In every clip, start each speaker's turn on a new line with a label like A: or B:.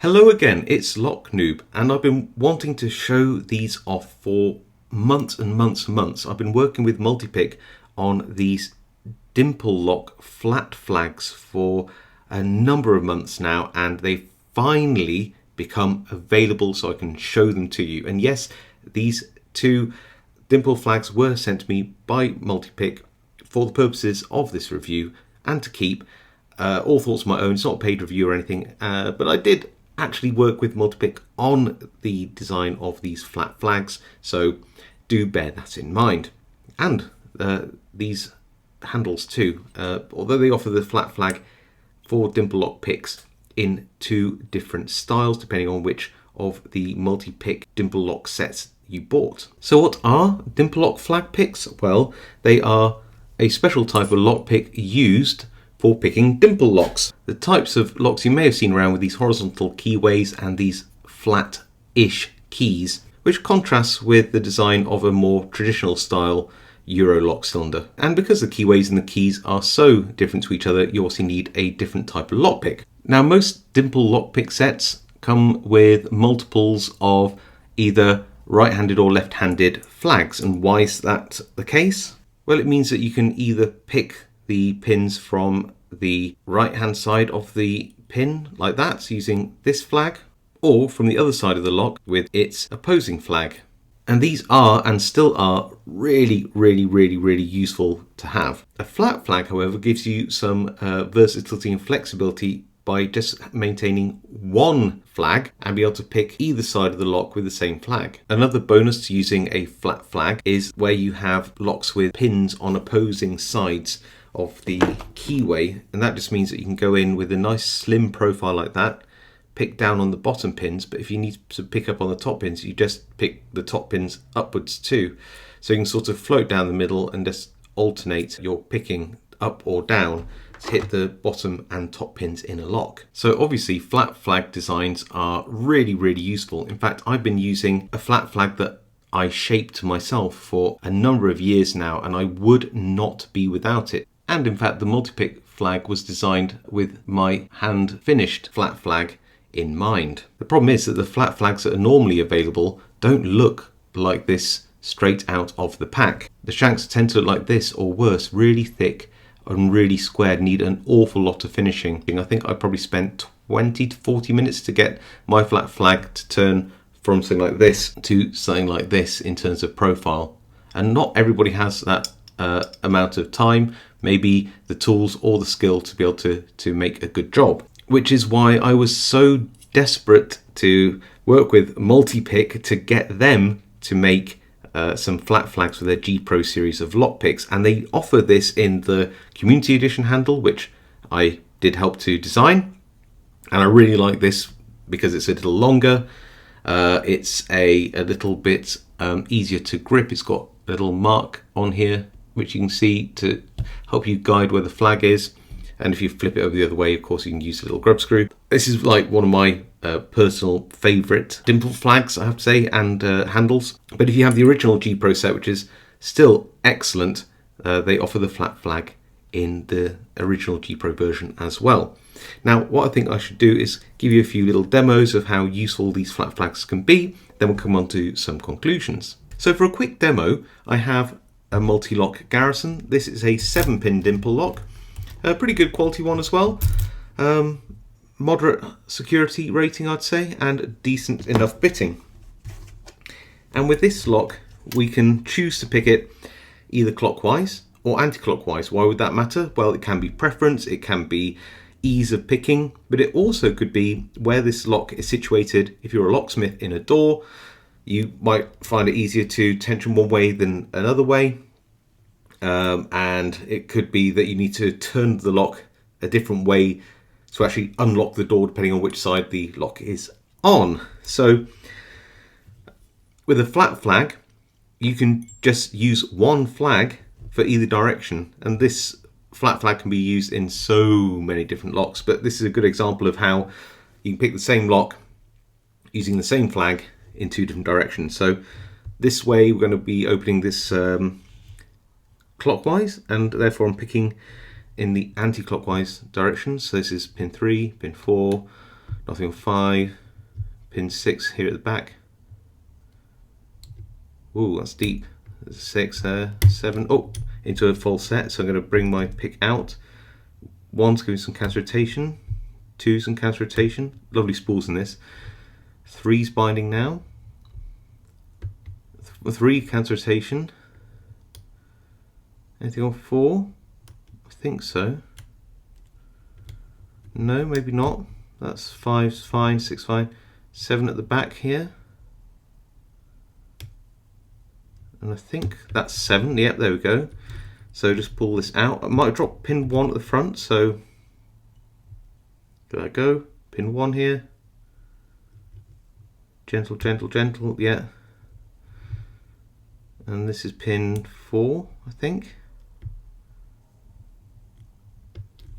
A: Hello again, it's Noob, and I've been wanting to show these off for months and months and months. I've been working with Multipick on these Dimple lock flat flags for a number of months now, and they've finally become available so I can show them to you. And yes, these two Dimple flags were sent to me by Multipick for the purposes of this review and to keep. All thoughts of my own. It's not a paid review or anything, but I did actually work with Multipick on the design of these flat flags, so do bear that in mind. And these handles too, although they offer the flat flag for Dimple lock picks in two different styles depending on which of the Multipick Dimple lock sets you bought. So what are Dimple lock flag picks? Well, they are a special type of lock pick used for picking dimple locks. The types of locks you may have seen around with these horizontal keyways and these flat-ish keys, which contrasts with the design of a more traditional style Euro lock cylinder. And because the keyways and the keys are so different to each other, you also need a different type of lockpick. Now, most dimple lockpick sets come with multiples of either right-handed or left-handed flags. And why is that the case? Well, it means that you can either pick the pins from the right hand side of the pin like that using this flag, or from the other side of the lock with its opposing flag. And these are and still are really useful to have. A flat flag, however, gives you some versatility and flexibility by just maintaining one flag and be able to pick either side of the lock with the same flag. Another bonus to using a flat flag is where you have locks with pins on opposing sides of the keyway, and that just means that you can go in with a nice slim profile like that, pick down on the bottom pins, but if you need to pick up on the top pins, you just pick the top pins upwards too. So you can sort of float down the middle and just alternate your picking up or down to hit the bottom and top pins in a lock. So obviously flat flag designs are really useful. In fact, I've been using a flat flag that I shaped myself for a number of years now, and I would not be without it. And in fact, the Multipick flag was designed with my hand finished flat flag in mind. The problem is that the flat flags that are normally available don't look like this straight out of the pack. The shanks tend to look like this or worse, really thick and really squared, need an awful lot of finishing. I think I probably spent 20 to 40 minutes to get my flat flag to turn from something like this to something like this in terms of profile. And not everybody has that amount of time, maybe the tools or the skill to be able to make a good job. Which is why I was so desperate to work with Multipick to get them to make some flat flags for their G Pro series of lockpicks. And they offer this in the Community Edition handle, which I did help to design. And I really like this because it's a little longer. It's a little bit easier to grip. It's got a little mark on here which you can see to help you guide where the flag is. And if you flip it over the other way, of course, you can use a little grub screw. This is like one of my personal favourite dimple flags, I have to say, and handles. But if you have the original G Pro set, which is still excellent, they offer the flat flag in the original G Pro version as well. Now, what I think I should do is give you a few little demos of how useful these flat flags can be. Then we'll come on to some conclusions. So for a quick demo, I have a multi-lock Garrison. This is a 7-pin dimple lock. A pretty good quality one as well. Moderate security rating, I'd say, and decent enough bitting. And with this lock, we can choose to pick it either clockwise or anti-clockwise. Why would that matter? Well, it can be preference, it can be ease of picking, but it also could be where this lock is situated. If you're a locksmith in a door, you might find it easier to tension one way than another way. And it could be that you need to turn the lock a different way to actually unlock the door, depending on which side the lock is on. So with a flat flag, you can just use one flag for either direction. And this flat flag can be used in so many different locks, but this is a good example of how you can pick the same lock using the same flag in two different directions. So this way we're going to be opening this clockwise, and therefore I'm picking in the anti-clockwise direction. So this is pin 3, pin 4, nothing on 5, pin 6 here at the back. Ooh, that's deep. There's a 6 there, 7, oh, into a full set. So I'm going to bring my pick out. 1's giving some counter rotation, 2's some counter rotation. Lovely spools in this. 3's binding now. 3 counter rotation. Anything on 4? I think so. No, maybe not. That's 5's fine, 6 fine. 7 at the back here. And I think that's 7. Yep, there we go. So just pull this out. I might drop pin 1 at the front, so there I go. Pin 1 here. Gentle, gentle, gentle, yeah. And this is pin 4, I think.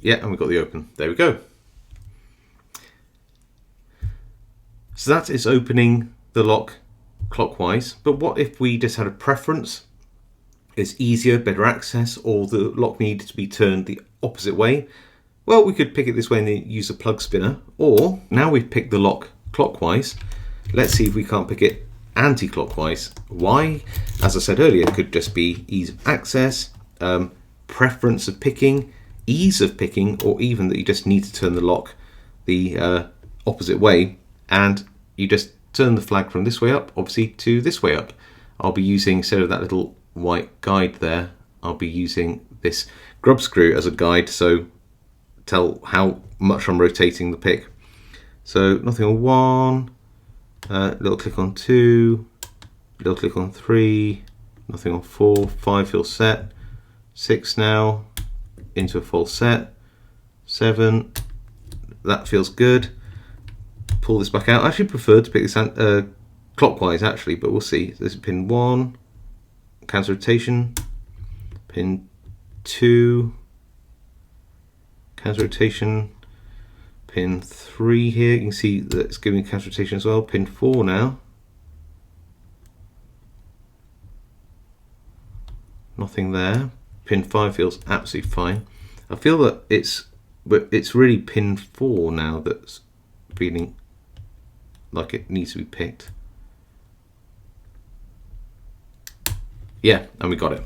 A: Yeah, and we've got the open. There we go. So that is opening the lock clockwise. But what if we just had a preference? It's easier, better access, or the lock needed to be turned the opposite way? Well, we could pick it this way and then use a plug spinner. Or, now we've picked the lock clockwise, let's see if we can't pick it anti-clockwise. Why? As I said earlier, it could just be ease of access, preference of picking, ease of picking, or even that you just need to turn the lock the opposite way, and you just turn the flag from this way up, obviously, to this way up. I'll be using, instead of that little white guide there, I'll be using this grub screw as a guide, so tell how much I'm rotating the pick. So nothing on 1, little click on 2, little click on 3, nothing on 4, 5 feels set, 6 now, into a full set, 7, that feels good. Pull this back out. I actually prefer to pick this clockwise actually, but we'll see. This is pin 1, counter rotation, pin 2, counter rotation, pin 3 here. You can see that it's giving counter rotation as well. Pin 4 now. Nothing there. Pin 5 feels absolutely fine. I feel that it's really pin 4 now that's feeling like it needs to be picked. Yeah, and we got it.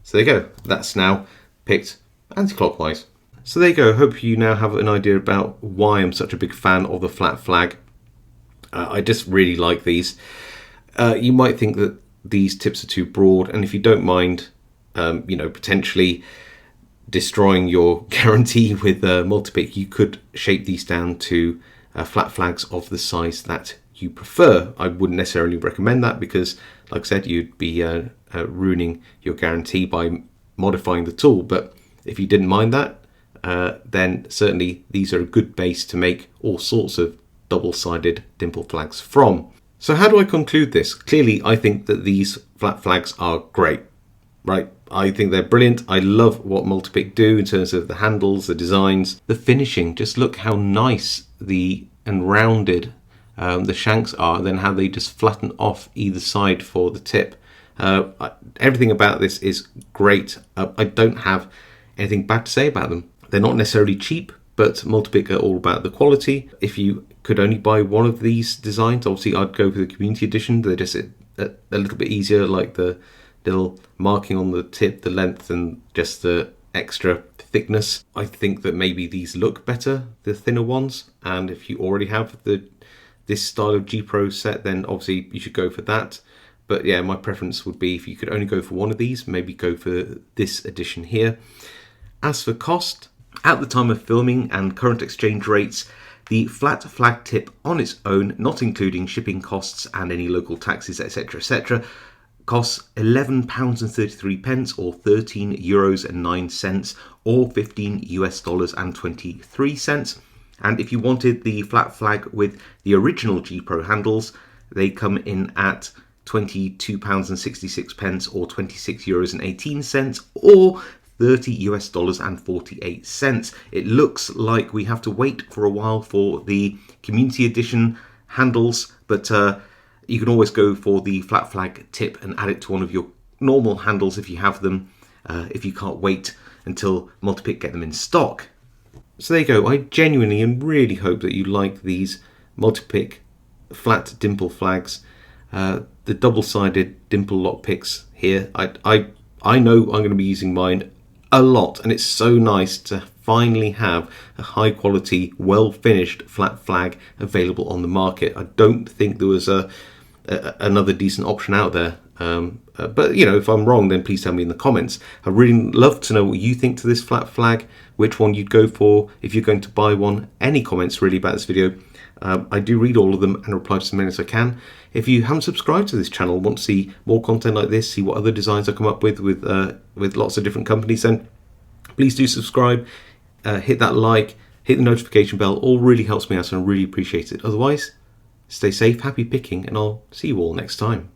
A: So there you go. That's now picked anti-clockwise. So there you go. Hope you now have an idea about why I'm such a big fan of the flat flag. I just really like these. You might think that these tips are too broad, and if you don't mind, potentially destroying your guarantee with Multipick, you could shape these down to flat flags of the size that you prefer. I wouldn't necessarily recommend that because, like I said, you'd be ruining your guarantee by modifying the tool. But if you didn't mind that, then certainly these are a good base to make all sorts of double-sided dimple flags from. So how do I conclude this? Clearly, I think that these flat flags are great, right? I think they're brilliant. I love what Multipick do in terms of the handles, the designs, the finishing. Just look how nice and rounded the shanks are, and then how they just flatten off either side for the tip. Everything about this is great. I don't have anything bad to say about them. They're not necessarily cheap, but Multipick are all about the quality. If you could only buy one of these designs, obviously I'd go for the community edition. They're just a little bit easier, like the little marking on the tip, the length, and just the extra thickness. I think that maybe these look better, the thinner ones, and if you already have this style of G Pro set, then obviously you should go for that. But yeah, my preference would be, if you could only go for one of these, maybe go for this edition here. As for cost, at the time of filming and current exchange rates, the flat flag tip on its own, not including shipping costs and any local taxes, etc., costs £11.33 or €13.09 or $15.23. And if you wanted the flat flag with the original G Pro handles, they come in at £22.66 or €26.18 or $30.48. It looks like we have to wait for a while for the community edition handles, but you can always go for the flat flag tip and add it to one of your normal handles if you have them, if you can't wait until Multipick get them in stock. So there you go. I genuinely and really hope that you like these Multipick flat dimple flags. The double-sided dimple lock picks here. I know I'm going to be using mine a lot, and it's so nice to finally have a high quality, well finished flat flag available on the market. I don't think there was another decent option out there. But you know, if I'm wrong, then please tell me in the comments. I'd really love to know what you think to this flat flag, which one you'd go for if you're going to buy one. Any comments really about this video. I do read all of them and reply to as many as I can. If you haven't subscribed to this channel, want to see more content like this, see what other designs I come up with lots of different companies, then please do subscribe, hit that like, hit the notification bell. All really helps me out and I really appreciate it. Otherwise, stay safe, happy picking, and I'll see you all next time.